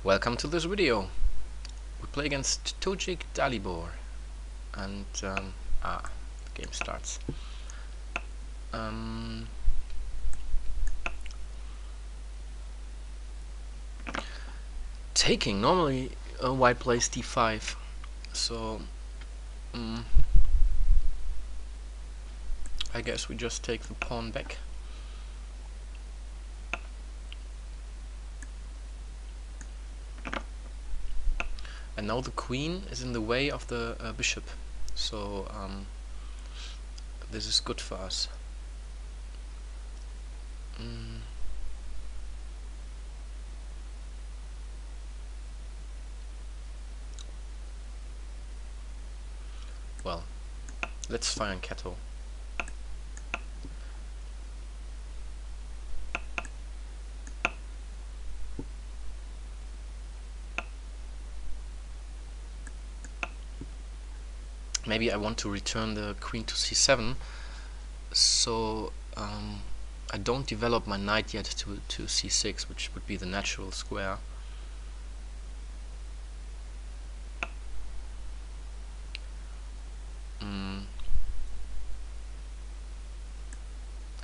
Welcome to this video. We play against Tojik Dalibor, and the game starts. Taking, normally white plays d5, so I guess we just take the pawn back. And now the queen is in the way of the bishop, so this is good for us. Well, let's find Kettle. Maybe I want to return the queen to c7, so I don't develop my knight yet to c6, which would be the natural square.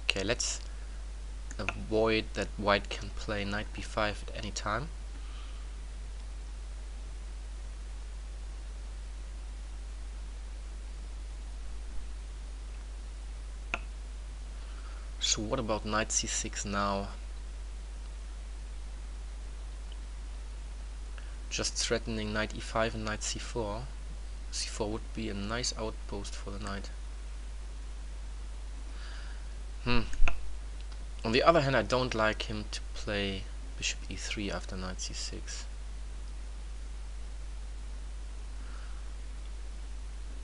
Okay, let's avoid that white can play knight b5 at any time. So what about knight c6 now? Just threatening knight e5 and knight c4. c4 would be a nice outpost for the knight. On the other hand, I don't like him to play bishop e3 after knight c6.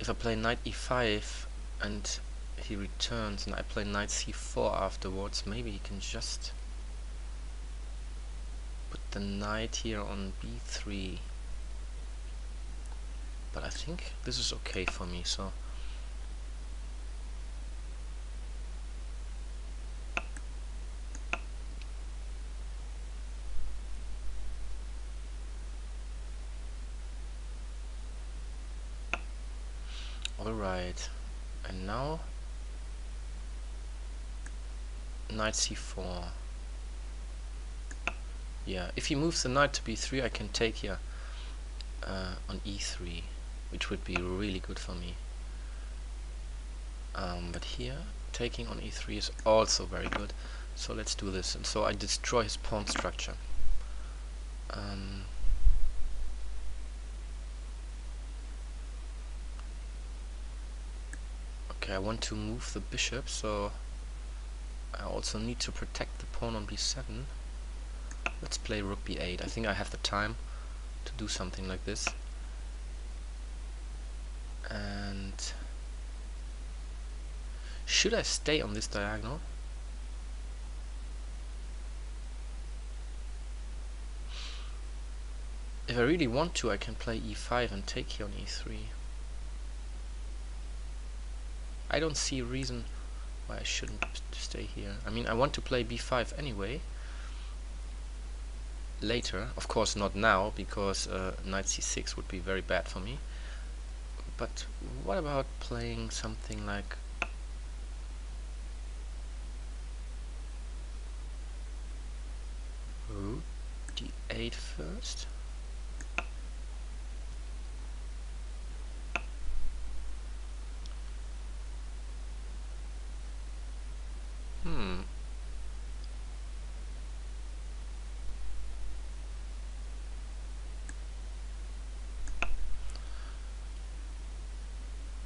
If I play knight e5 and he returns and I play knight c4 afterwards, maybe he can just put the knight here on b3. But I think this is okay for me, so alright. And now knight c4. Yeah, if he moves the knight to b3, I can take here on e3, which would be really good for me. But here, taking on e3 is also very good. So let's do this. And so I destroy his pawn structure. Okay, I want to move the bishop, so I also need to protect the pawn on b7. Let's play rook b8. I think I have the time to do something like this. And should I stay on this diagonal? If I really want to, I can play e5 and take here on e3. I don't see a reason why I shouldn't stay here. I mean, I want to play b5 anyway. Later, of course not now, because knight c6 would be very bad for me. But what about playing something like rook d8 first?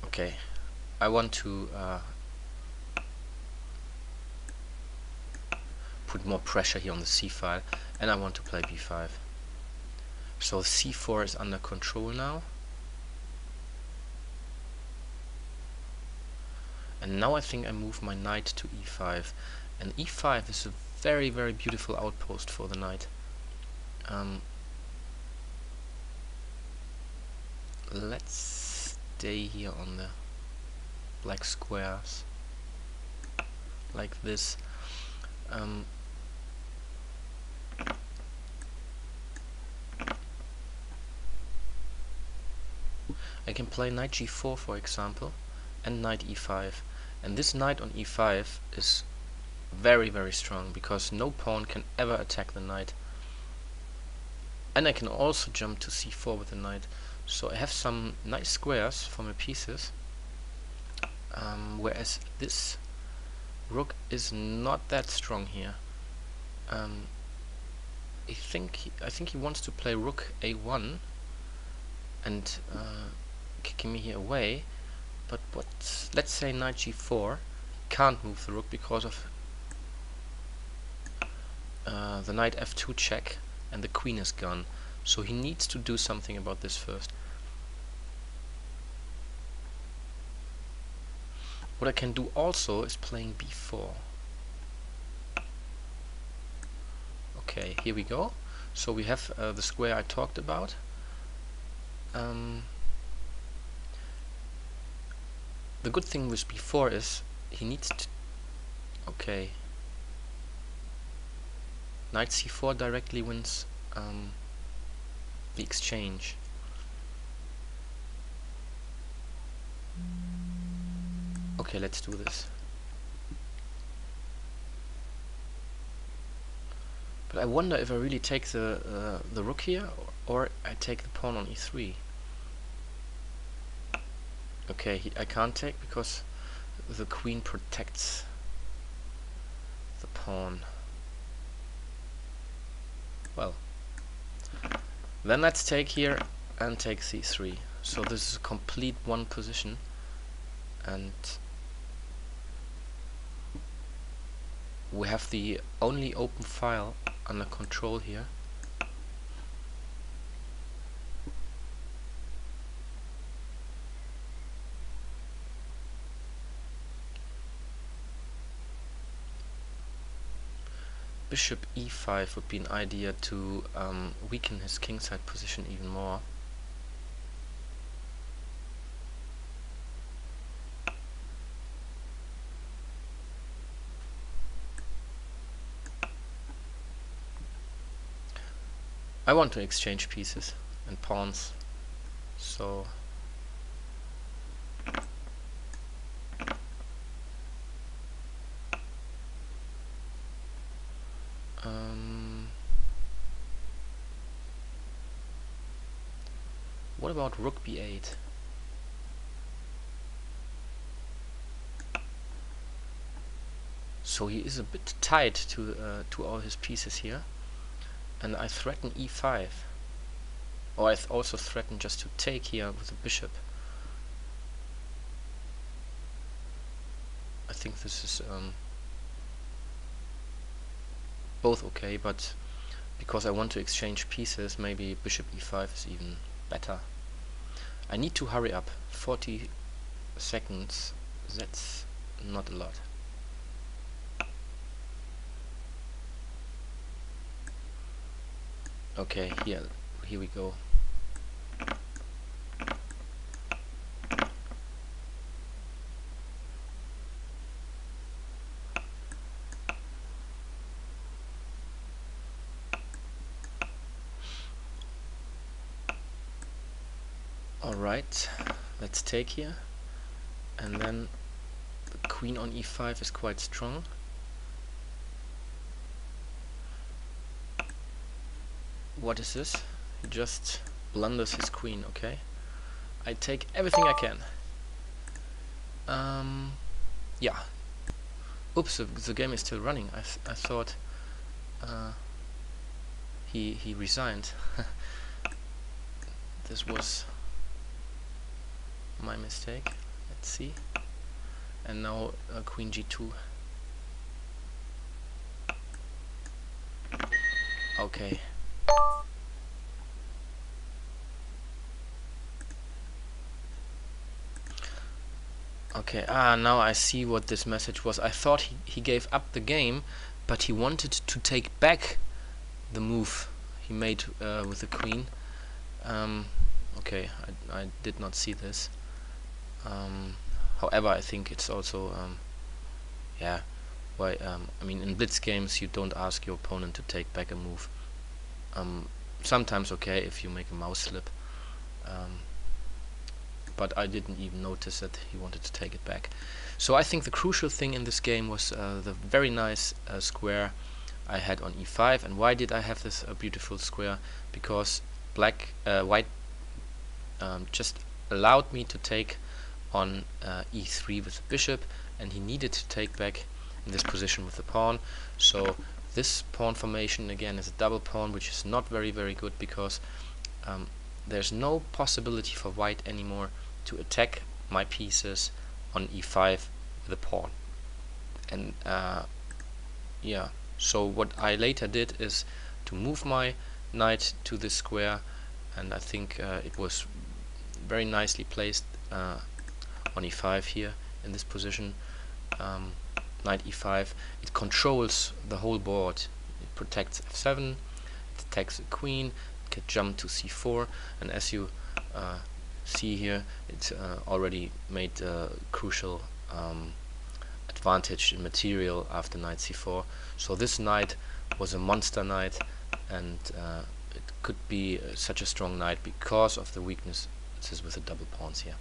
Okay, I want to put more pressure here on the c file, and I want to play b5. So c4 is under control now. And now I think I move my knight to e5. And e5 is a very, very beautiful outpost for the knight. Let's stay here on the black squares like this. I can play knight g4 for example, and knight e5, and this knight on e5 is very, very strong because no pawn can ever attack the knight. And I can also jump to c4 with the knight, so I have some nice squares for my pieces, whereas this rook is not that strong here. I think he wants to play rook a1 and kicking me here away, but let's say knight g4, can't move the rook because of the knight f2 check, and the queen is gone, so he needs to do something about this first. What I can do also is playing b4. Okay, here we go. So we have the square I talked about. The good thing with b4 is he needs to... Okay. Knight c4 directly wins the exchange. Okay, let's do this. But I wonder if I really take the rook here, or I take the pawn on e3. Okay, I can't take because the queen protects the pawn. Well, then let's take here and take c3. So this is a complete one position, and we have the only open file under control here. Bishop e5 would be an idea to weaken his kingside position even more. I want to exchange pieces and pawns, so what about rook b8? So he is a bit tied to all his pieces here, and I threaten e5, or I also threaten just to take here with the bishop. I think this is both okay, but because I want to exchange pieces, maybe bishop e5 is even better. I need to hurry up. 40 seconds, that's not a lot. Okay, here we go. Alright, let's take here, and then the queen on e5 is quite strong. What is this? He just blunders his queen. Okay, I take everything I can. Yeah. Oops, the game is still running. I thought he resigned. This was my mistake. Let's see. And now queen g2. Okay. Okay, now I see what this message was. I thought he gave up the game, but he wanted to take back the move he made with the queen. Okay, I did not see this. However, I think it's also yeah. Why? I mean, in blitz games, you don't ask your opponent to take back a move. Sometimes okay if you make a mouse slip. but I didn't even notice that he wanted to take it back. So I think the crucial thing in this game was the very nice square I had on e5. And why did I have this beautiful square? Because white just allowed me to take on e3 with the bishop, and he needed to take back in this position with the pawn. So this pawn formation again is a double pawn, which is not very good, because there's no possibility for white anymore to attack my pieces on e5 with a pawn. And yeah, so what I later did is to move my knight to this square, and I think it was very nicely placed on e5 here in this position. Knight e5, it controls the whole board. It protects f7, it attacks the queen, it can jump to c4, and as you see here, it already made a crucial advantage in material after knight c4. So this knight was a monster knight, and it could be such a strong knight because of the weaknesses with the double pawns here.